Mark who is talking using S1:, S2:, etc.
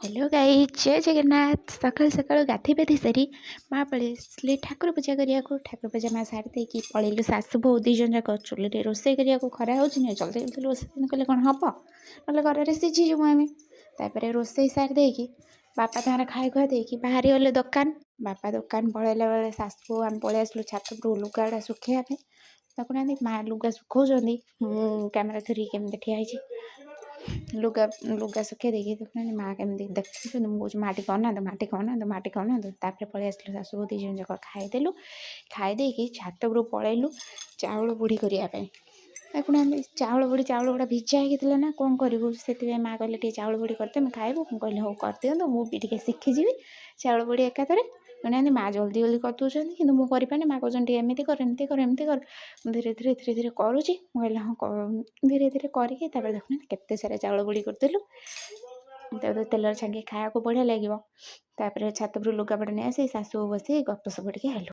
S1: Hello guys जय जगन्नाथ सकाल सकाल गाधी पाधी सारी माँ पलि ठाकुर पूजा करिया ठाकुर पूजा माँ सारी देकी पलैलु सासु बो दी जन जाक चुली रोसे करिया खरा हो जल्दी जल्दी रोसे कले कौन हम ना घर सीझीजु आम तापर रोसे सारी देकी बापा तार खाई खुआ देकी बाहरी गले दुकान बापा दुकान पलैला बेले सासु आम पलि आसलु छात लुगाड़ा सुखाइबा ताकू माँ लुगा सुखौ कैमेरा धरी केमी ठिया लुगा लुगा सुखे देखी देखुना माँ केमी देखते मुझे माटी कहना तापर पलि आसलु शाशु दी जन जाक खाईदेलु खाईदे छात उपरू पलैलु चाउल बुढ़ी करने देखुना चाउल गुड़ा भिजा होता ना कौन करूँ से माँ कहले चाउल बुढ़ी करते खाइबू कहले हो कर दिखाँ मुझे शिखीजी चाउल बुढ़ी एकाथरे कहना माँ जल्दी जल्दी करदे कि मुझे माँ कहते एमती कर एमती कर एमती कर धीरे धीरे धीरे धीरे करुँची कहले हाँ धीरे धीरे करके देखुना केते सारा चाउल बुढ़ी करदेलु तेल छांकी खाया बढ़िया लगे छात उपरू लुगापटा नहीं आसी शाशु बस गप सप हेलु।